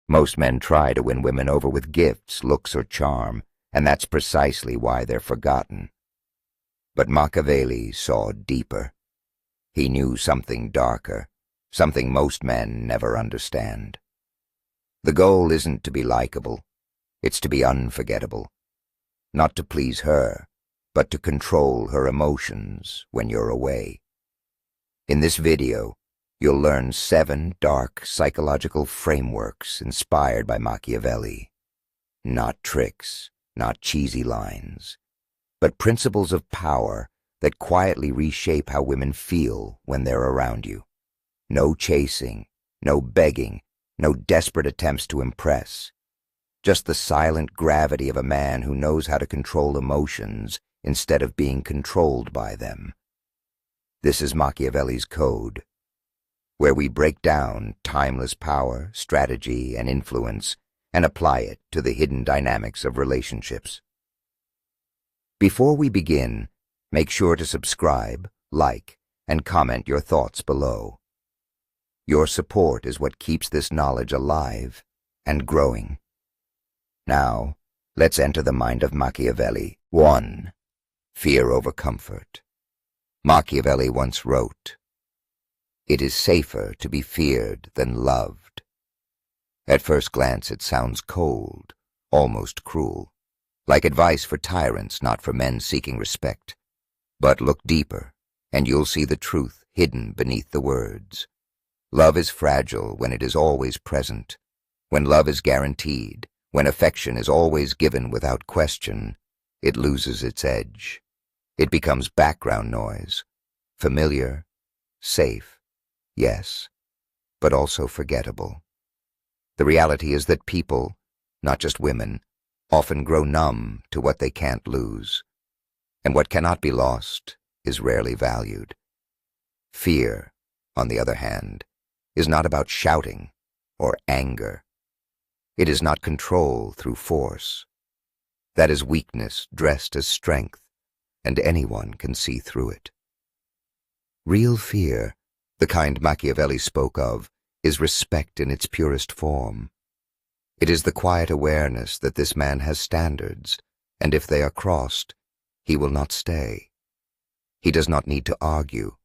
Most men try to win women over with gifts, looks, or charm, and that's precisely why they're forgotten. But Machiavelli saw deeper. He knew something darker, something most men never understand. The goal isn't to be likable, it's to be unforgettable. Not to please her, but to control her emotions when you're away. In this video, you'll learn 7 dark psychological frameworks inspired by Machiavelli. Not tricks, not cheesy lines, but principles of power that quietly reshape how women feel when they're around you. No chasing, no begging, no desperate attempts to impress. Just the silent gravity of a man who knows how to control emotions instead of being controlled by them. This is Machiavelli's code, where we break down timeless power, strategy, and influence and apply it to the hidden dynamics of relationships. Before we begin, make sure to subscribe, like, and comment your thoughts below. Your support is what keeps this knowledge alive and growing. Now, let's enter the mind of Machiavelli. 1. Fear over comfort. Machiavelli once wrote, "It is safer to be feared than loved." At first glance it sounds cold, almost cruel, like advice for tyrants, not for men seeking respect. But look deeper, and you'll see the truth hidden beneath the words. Love is fragile when it is always present. When love is guaranteed, when affection is always given without question, it loses its edge. It becomes background noise, familiar, safe, yes, but also forgettable. The reality is that people, not just women, often grow numb to what they can't lose. And what cannot be lost is rarely valued. Fear, on the other hand, is not about shouting or anger. It is not control through force. That is weakness dressed as strength, and anyone can see through it. Real fear, the kind Machiavelli spoke of, is respect in its purest form. It is the quiet awareness that this man has standards, and if they are crossed, he will not stay. He does not need to argue.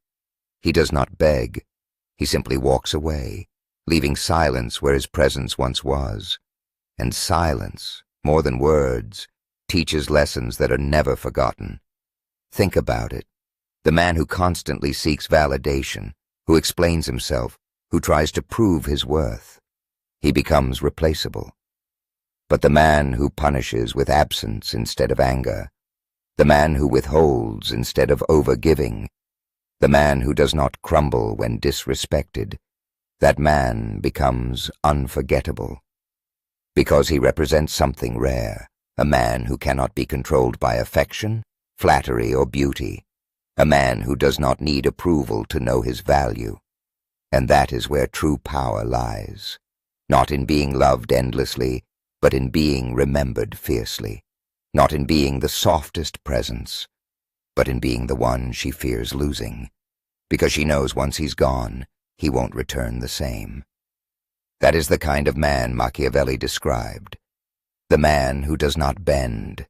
He does not beg. He simply walks away, leaving silence where his presence once was. And silence, more than words, teaches lessons that are never forgotten. Think about it. The man who constantly seeks validation, who explains himself, who tries to prove his worth, he becomes replaceable. But the man who punishes with absence instead of anger, the man who withholds instead of overgiving, the man who does not crumble when disrespected, that man becomes unforgettable. Because he represents something rare, a man who cannot be controlled by affection, flattery, or beauty, a man who does not need approval to know his value. And that is where true power lies, not in being loved endlessly, but in being remembered fiercely, not in being the softest presence, but in being the one she fears losing, because she knows once he's gone, he won't return the same. That is the kind of man Machiavelli described, the man who does not bend,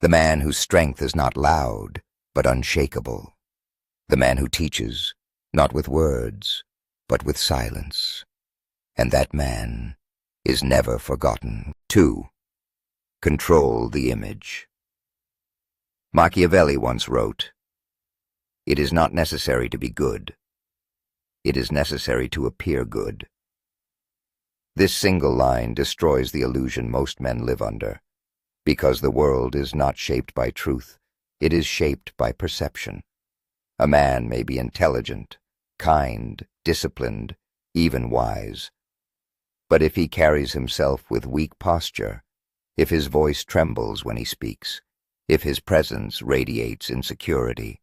the man whose strength is not loud, but unshakable, the man who teaches, not with words, but with silence. And that man is never forgotten. 2. Control the image. Machiavelli once wrote, "It is not necessary to be good. It is necessary to appear good." This single line destroys the illusion most men live under, because the world is not shaped by truth, it is shaped by perception. A man may be intelligent, kind, disciplined, even wise. But if he carries himself with weak posture, if his voice trembles when he speaks, if his presence radiates insecurity,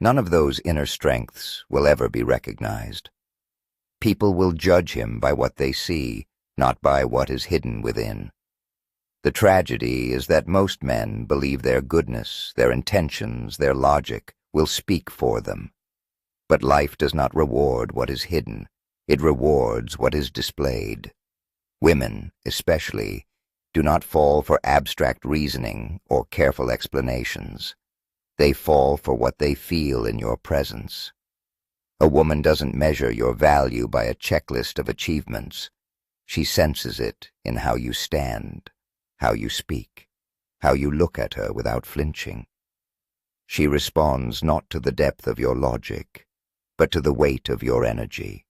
none of those inner strengths will ever be recognized. People will judge him by what they see, not by what is hidden within. The tragedy is that most men believe their goodness, their intentions, their logic will speak for them. But life does not reward what is hidden, it rewards what is displayed. Women, especially, do not fall for abstract reasoning or careful explanations. They fall for what they feel in your presence. A woman doesn't measure your value by a checklist of achievements. She senses it in how you stand, how you speak, how you look at her without flinching. She responds not to the depth of your logic, but to the weight of your energy.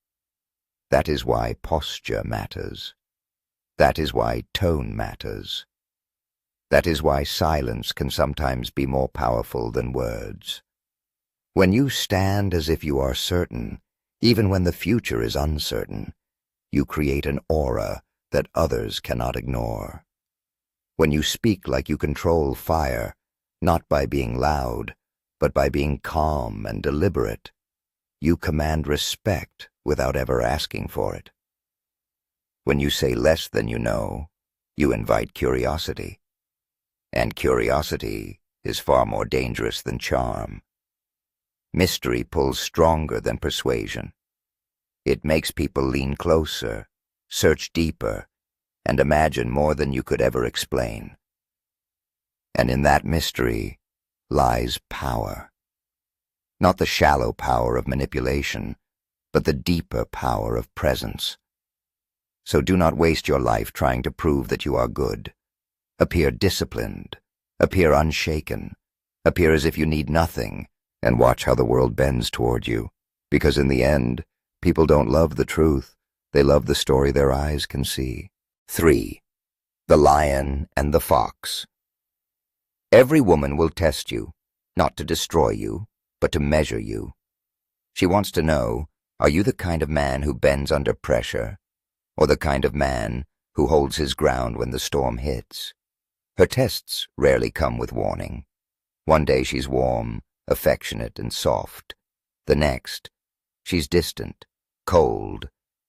That is why posture matters. That is why tone matters. That is why silence can sometimes be more powerful than words. When you stand as if you are certain, even when the future is uncertain, you create an aura that others cannot ignore. When you speak like you control fire, not by being loud, but by being calm and deliberate, you command respect without ever asking for it. When you say less than you know, you invite curiosity. And curiosity is far more dangerous than charm. Mystery pulls stronger than persuasion. It makes people lean closer, search deeper, and imagine more than you could ever explain. And in that mystery lies power. Not the shallow power of manipulation, but the deeper power of presence. So do not waste your life trying to prove that you are good. Appear disciplined, appear unshaken, appear as if you need nothing, and watch how the world bends toward you. Because in the end, people don't love the truth, they love the story their eyes can see. 3. The lion and the fox. Every woman will test you, not to destroy you, but to measure you. She wants to know, are you the kind of man who bends under pressure, or the kind of man who holds his ground when the storm hits? Her tests rarely come with warning. One day she's warm, affectionate, and soft. The next, she's distant, cold,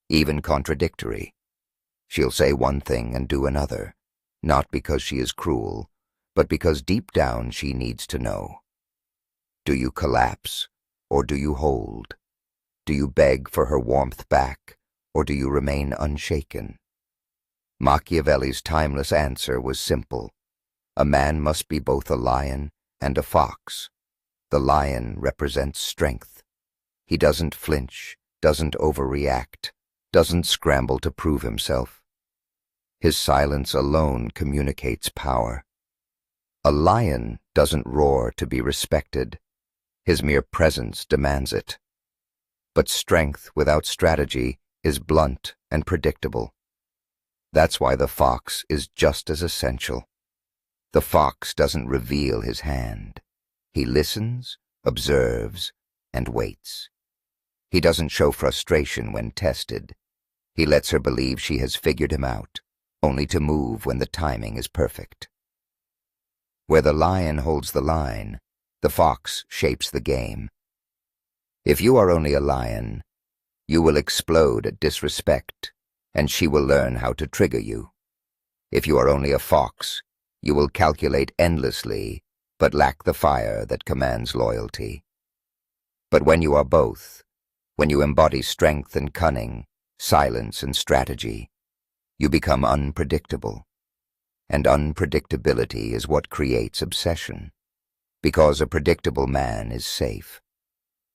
even contradictory. She'll say one thing and do another, not because she is cruel, but because deep down she needs to know. Do you collapse, or do you hold? Do you beg for her warmth back, or do you remain unshaken? Machiavelli's timeless answer was simple. A man must be both a lion and a fox. The lion represents strength. He doesn't flinch, doesn't overreact, doesn't scramble to prove himself. His silence alone communicates power. A lion doesn't roar to be respected. His mere presence demands it. But strength without strategy is blunt and predictable. That's why the fox is just as essential. The fox doesn't reveal his hand. He listens, observes, and waits. He doesn't show frustration when tested. He lets her believe she has figured him out, only to move when the timing is perfect. Where the lion holds the line, the fox shapes the game. If you are only a lion, you will explode at disrespect, and she will learn how to trigger you. If you are only a fox, you will calculate endlessly, but lack the fire that commands loyalty. But when you are both, when you embody strength and cunning, silence and strategy, you become unpredictable. And unpredictability is what creates obsession, because a predictable man is safe.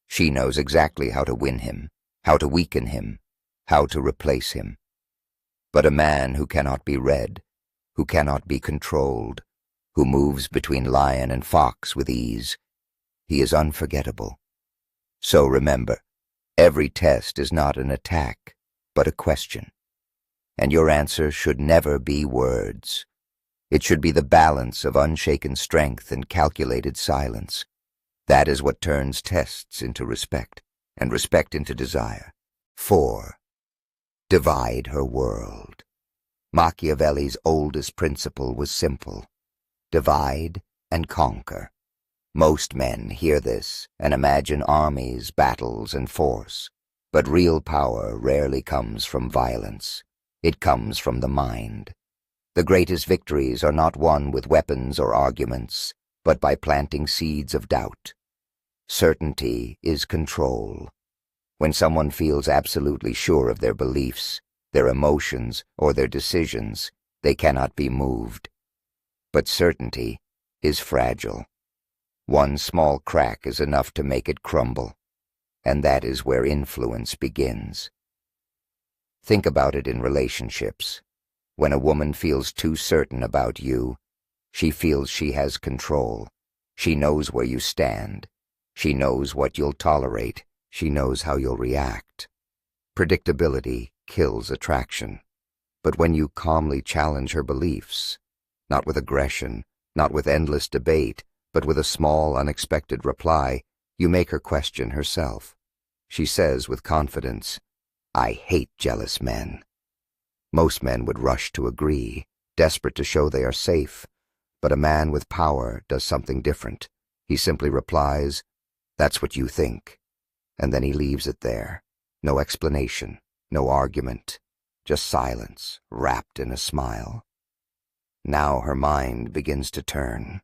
She knows exactly how to win him, how to weaken him, how to replace him. But a man who cannot be read, who cannot be controlled, who moves between lion and fox with ease, he is unforgettable. So remember, every test is not an attack, but a question. And your answer should never be words. It should be the balance of unshaken strength and calculated silence. That is what turns tests into respect, and respect into desire. 4. Divide her world. Machiavelli's oldest principle was simple. Divide and conquer. Most men hear this and imagine armies, battles, and force. But real power rarely comes from violence. It comes from the mind. The greatest victories are not won with weapons or arguments, but by planting seeds of doubt. Certainty is control. When someone feels absolutely sure of their beliefs, their emotions, or their decisions. They cannot be moved. But certainty is fragile. One small crack is enough to make it crumble, and that is where influence begins. Think about it in relationships. When a woman feels too certain about you, she feels she has control. She knows where you stand. She knows what you'll tolerate. She knows how you'll react. Predictability kills attraction. But when you calmly challenge her beliefs, not with aggression, not with endless debate, but with a small, unexpected reply, you make her question herself. She says with confidence, "I hate jealous men." Most men would rush to agree, desperate to show they are safe, but a man with power does something different. He simply replies, "That's what you think," and then he leaves it there. No explanation, no argument, just silence wrapped in a smile. Now her mind begins to turn.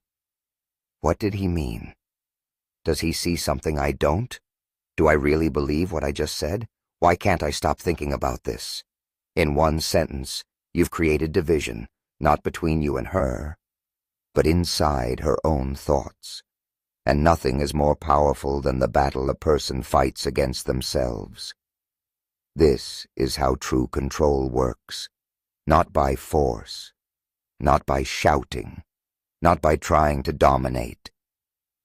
What did he mean? Does he see something I don't? Do I really believe what I just said? Why can't I stop thinking about this? In one sentence, you've created division, not between you and her, but inside her own thoughts. And nothing is more powerful than the battle a person fights against themselves. This is how true control works, not by force, not by shouting, not by trying to dominate,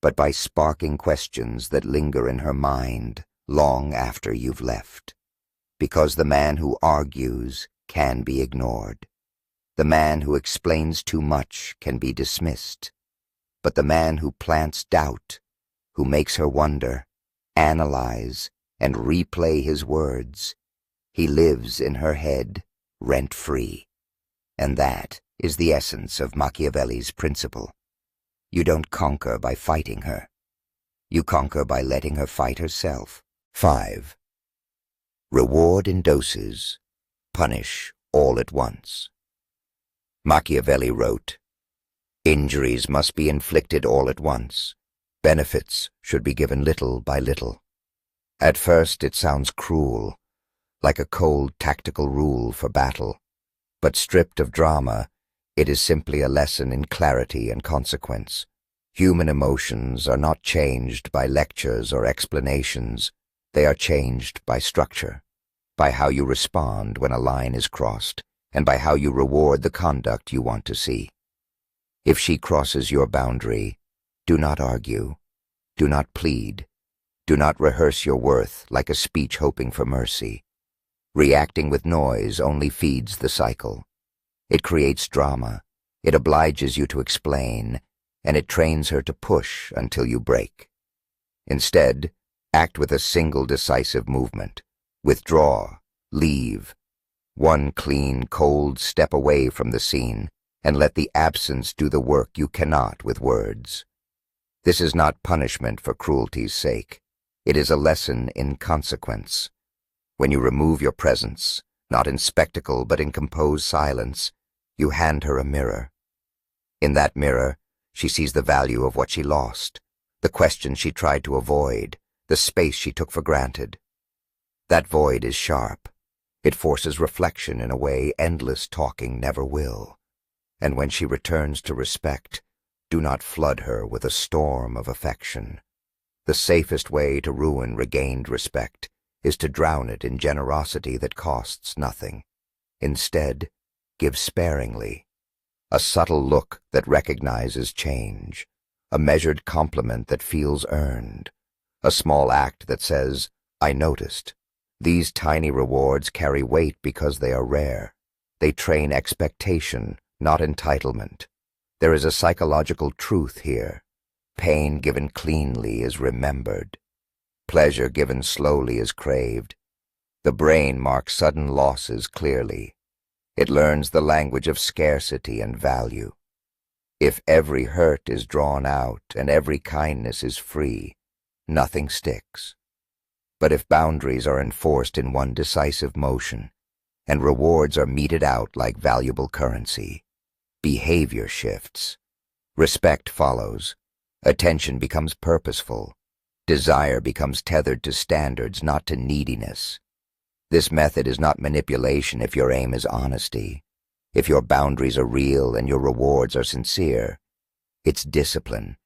but by sparking questions that linger in her mind long after you've left. Because the man who argues can be ignored. The man who explains too much can be dismissed. But the man who plants doubt, who makes her wonder, analyze, and replay his words, he lives in her head rent-free. And that is the essence of Machiavelli's principle. You don't conquer by fighting her. You conquer by letting her fight herself. 5. Reward in doses, punish all at once. Machiavelli wrote, "Injuries must be inflicted all at once. Benefits should be given little by little." At first it sounds cruel, like a cold tactical rule for battle, but stripped of drama, it is simply a lesson in clarity and consequence. Human emotions are not changed by lectures or explanations. They are changed by structure, by how you respond when a line is crossed, and by how you reward the conduct you want to see. If she crosses your boundary, do not argue, do not plead, do not rehearse your worth like a speech hoping for mercy. Reacting with noise only feeds the cycle. It creates drama, it obliges you to explain, and it trains her to push until you break. Instead, act with a single decisive movement. Withdraw, leave. One clean, cold step away from the scene, and let the absence do the work you cannot with words. This is not punishment for cruelty's sake. It is a lesson in consequence. When you remove your presence, not in spectacle but in composed silence, you hand her a mirror. In that mirror, she sees the value of what she lost, the questions she tried to avoid, the space she took for granted. That void is sharp. It forces reflection in a way endless talking never will. And when she returns to respect, do not flood her with a storm of affection. The safest way to ruin regained respect is to drown it in generosity that costs nothing. Instead, give sparingly. A subtle look that recognizes change, a measured compliment that feels earned, a small act that says, "I noticed." These tiny rewards carry weight because they are rare. They train expectation, not entitlement. There is a psychological truth here. Pain given cleanly is remembered. Pleasure given slowly is craved. The brain marks sudden losses clearly. It learns the language of scarcity and value. If every hurt is drawn out and every kindness is free, nothing sticks. But if boundaries are enforced in one decisive motion, and rewards are meted out like valuable currency, behavior shifts. Respect follows. Attention becomes purposeful. Desire becomes tethered to standards, not to neediness. This method is not manipulation if your aim is honesty, if your boundaries are real and your rewards are sincere. It's discipline.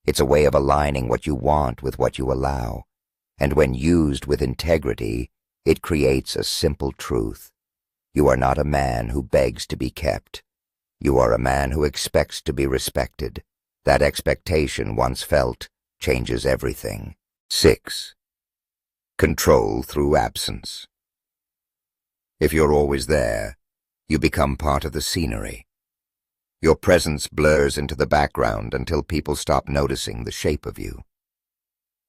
It's a way of aligning what you want with what you allow, and when used with integrity, it creates a simple truth. You are not a man who begs to be kept. You are a man who expects to be respected. That expectation, once felt, changes everything. 6. Control through absence. If you're always there, you become part of the scenery. Your presence blurs into the background until people stop noticing the shape of you.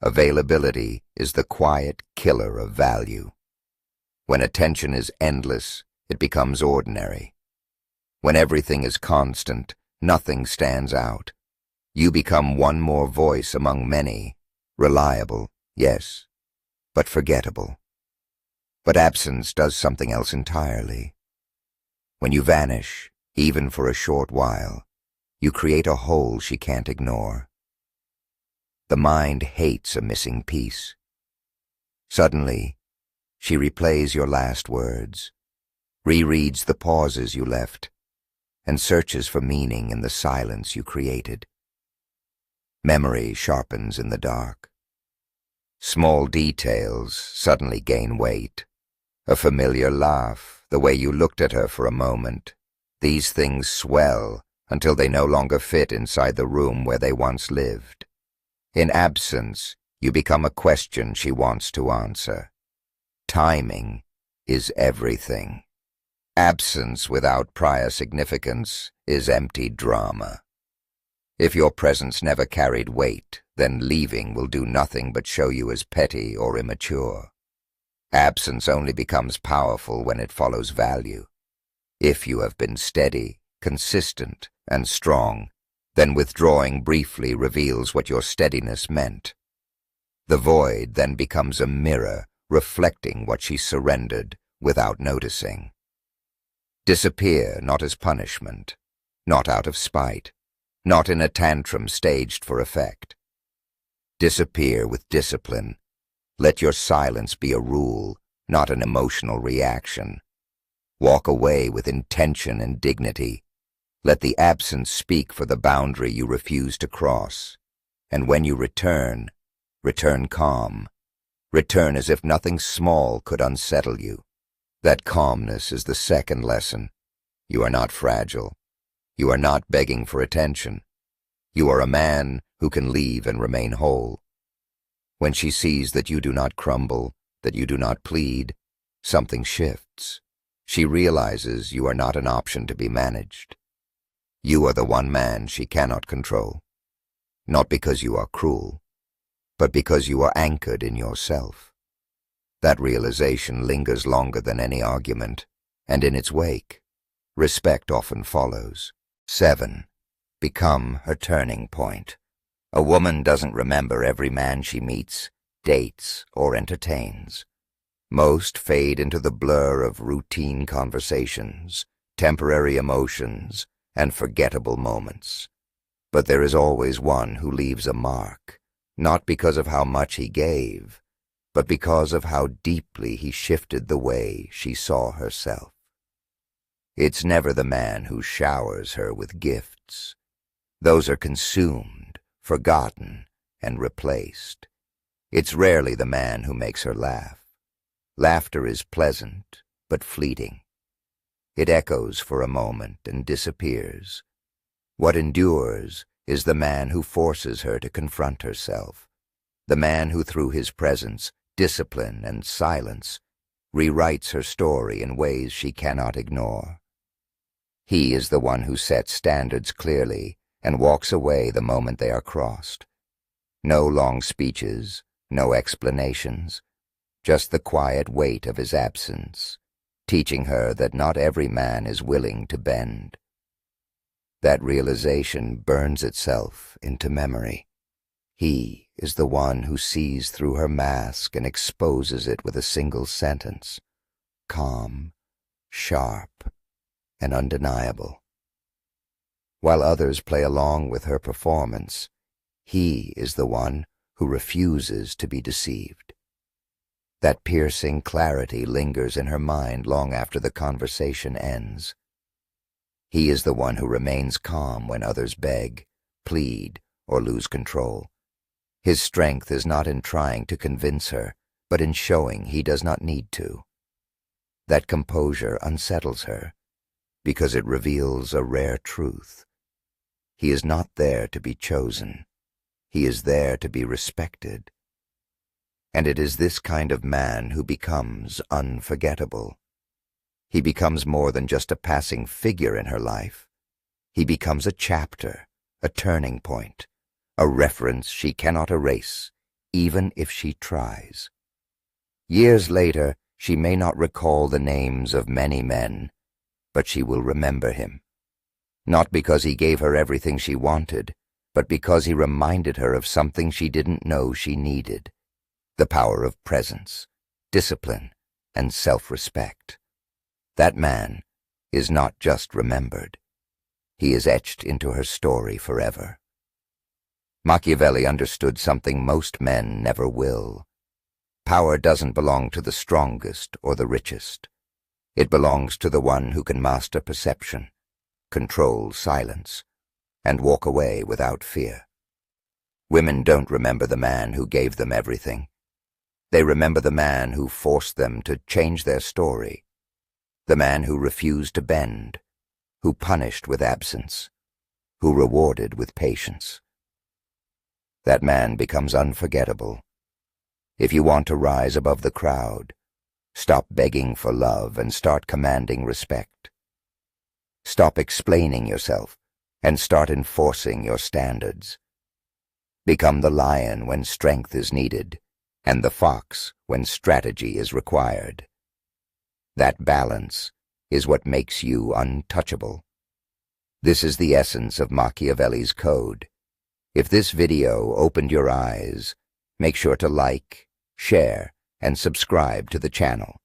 Availability is the quiet killer of value. When attention is endless, it becomes ordinary. When everything is constant, nothing stands out. You become one more voice among many, reliable, yes, but forgettable. But absence does something else entirely. When you vanish, even for a short while, you create a hole she can't ignore. The mind hates a missing piece. Suddenly, she replays your last words, rereads the pauses you left, and searches for meaning in the silence you created. Memory sharpens in the dark. Small details suddenly gain weight. A familiar laugh, the way you looked at her for a moment. These things swell until they no longer fit inside the room where they once lived. In absence, you become a question she wants to answer. Timing is everything. Absence without prior significance is empty drama. If your presence never carried weight, then leaving will do nothing but show you as petty or immature. Absence only becomes powerful when it follows value. If you have been steady, consistent, and strong, then withdrawing briefly reveals what your steadiness meant. The void then becomes a mirror reflecting what she surrendered without noticing. Disappear not as punishment, not out of spite, not in a tantrum staged for effect. Disappear with discipline. Let your silence be a rule, not an emotional reaction. Walk away with intention and dignity. Let the absence speak for the boundary you refuse to cross. And when you return, return calm. Return as if nothing small could unsettle you. That calmness is the second lesson. You are not fragile. You are not begging for attention. You are a man who can leave and remain whole. When she sees that you do not crumble, that you do not plead, something shifts. She realizes you are not an option to be managed. You are the one man she cannot control. Not because you are cruel, but because you are anchored in yourself. That realization lingers longer than any argument, and in its wake, respect often follows. 7. Become her turning point. A woman doesn't remember every man she meets, dates, or entertains. Most fade into the blur of routine conversations, temporary emotions, and forgettable moments. But there is always one who leaves a mark, not because of how much he gave, but because of how deeply he shifted the way she saw herself. It's never the man who showers her with gifts. Those are consumed, forgotten, and replaced. It's rarely the man who makes her laugh. Laughter is pleasant, but fleeting. It echoes for a moment and disappears. What endures is the man who forces her to confront herself, the man who through his presence, discipline, and silence rewrites her story in ways she cannot ignore. He is the one who sets standards clearly and walks away the moment they are crossed. No long speeches, no explanations, just the quiet weight of his absence, teaching her that not every man is willing to bend. That realization burns itself into memory. He is the one who sees through her mask and exposes it with a single sentence, calm, sharp, and undeniable. While others play along with her performance, he is the one who refuses to be deceived. That piercing clarity lingers in her mind long after the conversation ends. He is the one who remains calm when others beg, plead, or lose control. His strength is not in trying to convince her, but in showing he does not need to. That composure unsettles her, because it reveals a rare truth. He is not there to be chosen. He is there to be respected. And it is this kind of man who becomes unforgettable. He becomes more than just a passing figure in her life. He becomes a chapter, a turning point, a reference she cannot erase, even if she tries. Years later, she may not recall the names of many men, but she will remember him. Not because he gave her everything she wanted, but because he reminded her of something she didn't know she needed: the power of presence, discipline, and self-respect. That man is not just remembered. He is etched into her story forever. Machiavelli understood something most men never will. Power doesn't belong to the strongest or the richest. It belongs to the one who can master perception, control silence, and walk away without fear. Women don't remember the man who gave them everything. They remember the man who forced them to change their story, the man who refused to bend, who punished with absence, who rewarded with patience. That man becomes unforgettable. If you want to rise above the crowd, stop begging for love and start commanding respect. Stop explaining yourself and start enforcing your standards. Become the lion when strength is needed, and the fox when strategy is required. That balance is what makes you untouchable. This is the essence of Machiavelli's code. If this video opened your eyes, make sure to like, share, and subscribe to the channel.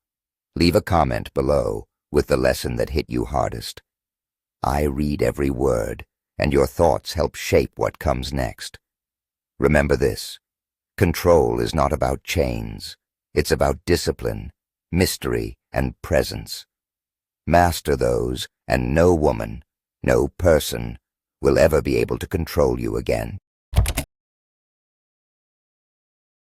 Leave a comment below with the lesson that hit you hardest. I read every word, and your thoughts help shape what comes next. Remember this: control is not about chains. It's about discipline, mystery, and presence. Master those, and no woman, no person, will ever be able to control you again.